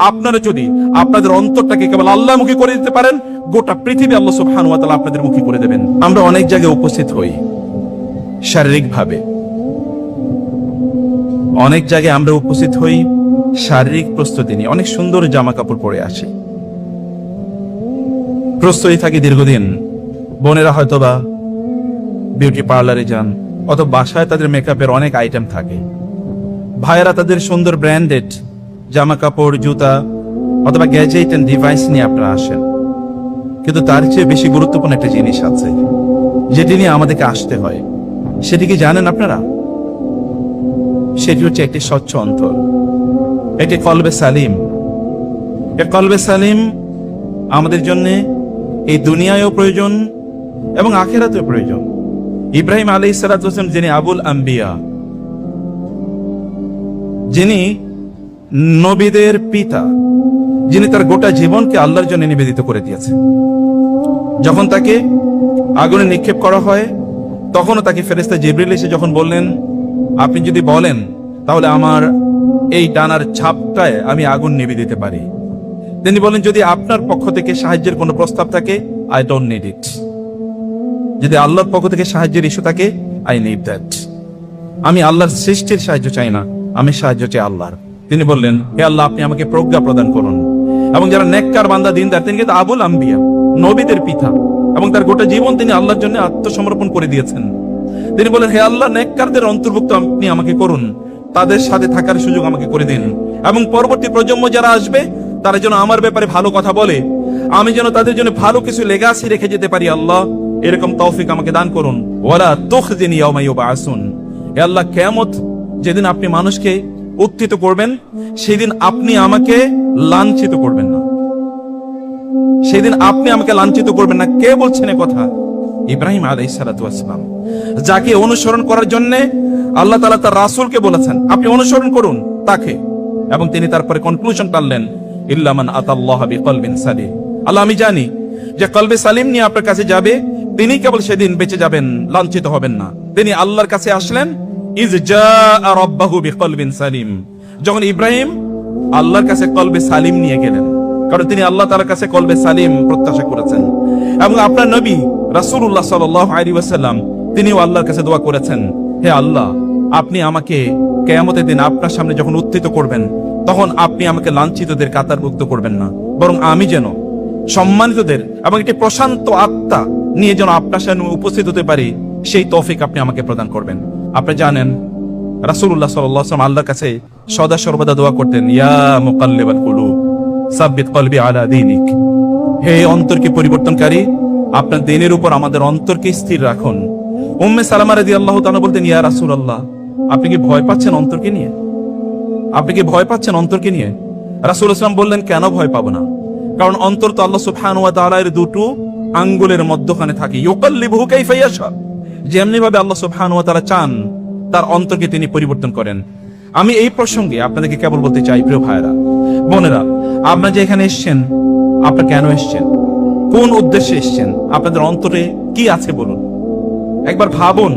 আপনারা যদি আপনাদের অন্তরটাকে কেবল আল্লাহমুখী করে দিতে পারেন, গোটা পৃথিবী আল্লাহ সুবহানাহু ওয়া তাআলা আপনাদের মুখী করে দেবেন। আমরা অনেক জায়গায় উপস্থিত হই শারীরিকভাবে, অনেক জায়গায় আমরা উপস্থিত হই শারীরিক প্রস্তুতি নিয়ে, অনেক সুন্দর জামা কাপড় পরে আসি, প্রস্তুতি থাকে দীর্ঘদিন। বোনেরা হয়তোবা বিউটি পার্লারে যান, অথবা বাসায় তাদের মেকআপের অনেক আইটেম থাকে। ভাইয়েরা তাদের সুন্দর ব্র্যান্ডেড জামা কাপড়, জুতা অথবা গ্যাজেট এন্ড ডিভাইস নিয়ে আপনারা আসেন। কিন্তু তার চেয়ে বেশি গুরুত্বপূর্ণ একটা জিনিস আছে যেটি নিয়ে আমাদেরকে আসতে হয়। সেটি কি জানেন আপনারা? সেটি হচ্ছে একটি স্বচ্ছ অন্তর, একটি কলবে সালিম। এই কলবে সালিম আমাদের জন্য এই দুনিয়ায়ও প্রয়োজন এবং আখিরাতেও প্রয়োজন। ইব্রাহিম আলাইহিস সালাতু ওয়াস সালাম, যিনি আবুল আম্বিয়া, যিনি নবীদের পিতা, যিনি তার গোটা জীবনকে আল্লাহর জন্য নিবেদিত করে দিয়েছেন, যখন তাকে আগুনে নিক্ষেপ করা হয় তখনও তাকে ফেরেশতা জিবরিল এসে যখন বললেন, আপনি যদি বলেন তাহলে আমার এই ডানার ছাপটায় আমি আগুন নিভিয়ে দিতে পারি। তিনি বলেন, যদি আপনার পক্ষ থেকে সাহায্যের কোনো প্রস্তাব থাকে, আই ডোন্ট নিড ইট। যদি আল্লাহর পক্ষ থেকে সাহায্যের ইস্যু থাকে, আই নিড দ্যাট। আমি আল্লাহর সৃষ্টির সাহায্য চাই না, আমি সাহায্য চাই আল্লাহর। তিনি বললেন, হে আল্লাহ, আপনি আমাকে প্রজ্ঞা প্রদান করুন। এবং যারা নেককার বান্দা দিনদার, তিনি কিন্তু আবুল আম্বিয়া, নবীদের পিতা, এবং তার গোটা জীবন তিনি আল্লাহর জন্য আত্মসমর্পণ করে দিয়েছেন। তিনি বলেন, হে আল্লাহ, নেককারদের অন্তর্ভুক্ত আপনি আমাকে করুন, তাদের সাথে থাকার সুযোগ আমাকে করে দিন, এবং পরবর্তী প্রজন্ম যারা আসবে তারা যেন আমার ব্যাপারে ভালো কথা বলে, আমি যেন তাদের জন্য ভালো কিছু লেগাসি রেখে যেতে পারি। আল্লাহ, এরকম তৌফিক আমাকে দান করুন। ওয়ালা তুখজিনি ইয়াওমা ইউবআসুন। হে আল্লাহ, কিয়ামত যেদিন আপনি মানুষকে উত্থিত করবেন, সেদিন আপনি আমাকে লাঞ্ছিত করবেন না, সেদিন আপনি আমাকে লাঞ্ছিত করবেন না। কে বলছেন এ কথা? ইব্রাহিম আলাইহিস সালাতু ওয়াস সালাম, যাকে অনুসরণ করার জন্য আল্লাহ তাআলা তার রাসূলকে বলেছেন আপনি অনুসরণ করুন তাকে। এবং তিনি তারপরে কনক্লুশন টানলেন, ইল্লা মান আতাল্লাহ বিকলবিন সালিম। আল্লাহ, আমি জানি যে কলবে সালিম নিয়ে আপনার কাছে যাবে, তিনি কেবল সেদিন বেঁচে যাবেন, লাঞ্ছিত হবেন না। তিনি আল্লাহর কাছে আসলেন, ইজ জাআ রাব্বাহু বিকলবিন সালিম। যখন ইব্রাহিম আল্লাহর কাছে কলবে সালিম নিয়ে গেলেন, কারণ তিনি আল্লাহ তাআলার কাছে কলবে সালিম প্রত্যাশা করেছেন। এবং আপনার নবী রাসূলুল্লাহ সাল্লাল্লাহু আলাইহি ওয়াসাল্লাম, তিনিও আল্লাহর কাছে দোয়া করেছেন, হে আল্লাহ, আপনি আমাকে কিয়ামতের দিন আপনার সামনে যখন উত্থিত করবেন, তখন আপনি আমাকে লাঞ্ছিতদের কাতারভুক্ত করবেন না, বরং আমি যেন সম্মানিতদের এবং একটি প্রশান্ত আত্মা নিয়ে যেন আপনার সামনে উপস্থিত হতে পারি, সেই তৌফিক আপনি আমাকে প্রদান করবেন। আপনি জানেন রাসূলুল্লাহ সাল্লাল্লাহু আলাইহি ওয়াসাল্লাম আল্লাহর কাছে সদা সর্বদা দোয়া করতেন, ইয়া মুকাল্লিবাল কুলুব সাব্বিত কলবি আলা দীনিক। হে অন্তরকে পরিবর্তনকারী, আপনার দ্বীনের উপর আমাদের অন্তরকে স্থির রাখুন। উম্মে সালামা রাদিয়াল্লাহু তাআলা বলতেন, ইয়া রাসূলুল্লাহ, আপনি কি ভয় পাচ্ছেন অন্তরকে নিয়ে? আপনি কি ভয় পাচ্ছেন অন্তরকে নিয়ে? রাসূলুল্লাহ সাল্লাল্লাহু আলাইহি ওয়াসাল্লাম বললেন, কেন ভয় পাবো না? কারণ অন্তর তো আল্লাহ সুবহানাহু ওয়া তাআলার দুটো আঙ্গুলের মধ্যখানে থাকে। ইউকাল্লিবুহু কাইফা ইয়াশা, যেমনি ভাবে আল্লাহ সুবহানাহু ওয়া তাআলা চান তার অন্তরকে তিনি পরিবর্তন করেন। আমি এই প্রসঙ্গে আপনাদেরকে কেবল বলতে চাই, প্রিয় ভাইরা বোনেরা, আপনারা যে এখানে এসেছেন, আপনারা কেন এসেছেন? কোন উদ্দেশ্যে এসেছেন? আপনাদের অন্তরে কি আছে বলুন, একবার ভাবুন।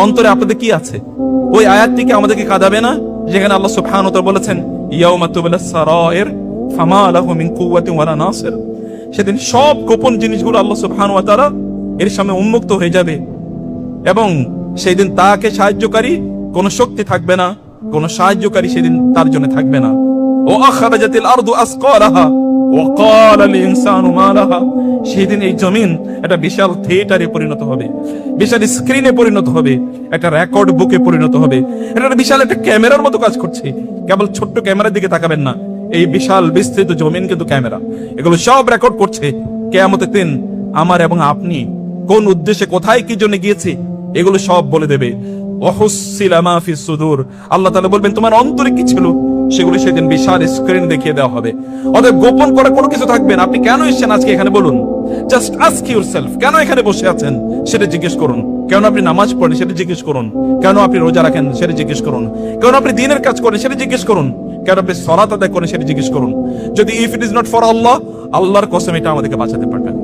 অন্তরে আপনাদের কি আছে? ওই আয়াতটি কি আমাদেরকে কাঁদাবে না, যেখানে আল্লাহ সুবহানাহু ওয়া তাআলা বলেছেন, ইয়াউমা তুবলাস সারাইর ফামা লাহু মিন কুওয়াতিন ওয়ালা নাসির। সেদিন সব গোপন জিনিসগুলো আল্লাহ সুবহানাহু ওয়া তাআলা এর সামনে উন্মুক্ত হয়ে যাবে, এবং সেদিন তাকে সাহায্যকারী কোন শক্তি থাকবে না, কোন সাহায্যকারী সেদিন তার জন্য থাকবে না। ও আখরাজাতিল আরদু আসকালাহা ওয়া ক্বালা লিল ইনসানু মা লাহা। সেদিন এই জমিন একটা বিশাল থিয়েটারে পরিণত হবে, বিশাল স্ক্রিনে পরিণত হবে, একটা রেকর্ড বুকে পরিণত হবে। এটা বিশাল একটা ক্যামেরার মতো কাজ করছে। কেবল ছোট্ট ক্যামেরার দিকে তাকাবেন না, এই বিশাল বিস্তৃত জমিন কিন্তু ক্যামেরা, এগুলো সব রেকর্ড করছে। কিয়ামতের দিন আমার এবং আপনি কোন উদ্দেশ্যে কোথায় কি জন্য গিয়েছি, এগুলো সব বলে দেবে। ওয়াহুসিলা মা ফিস সুদুর, আল্লাহ তাআলা বলবেন তোমার অন্তরে কি ছিল সেগুলো সেদিন বিশাল স্ক্রিন দেখিয়ে দেওয়া হবে। অতএব গোপন করা কোনো কিছু থাকবে না। আপনি কেন এসেছেন আজকে এখানে বলুন? জাস্ট আস্ক ইউরসেলফ, কেন এখানে বসে আছেন সেটা জিজ্ঞেস করুন। কেন আপনি নামাজ পড়েন সেটা জিজ্ঞেস করুন। কেন আপনি রোজা রাখেন সেটা জিজ্ঞেস করুন। কেন আপনি দ্বীনের কাজ করেন সেটা জিজ্ঞেস করুন। কেন আপনি সালাত আদায় করেন সেটা জিজ্ঞেস করুন। যদি if it is not for Allah, আল্লাহর কসম এটা আমাদেরকে বাঁচাতে পারবেন।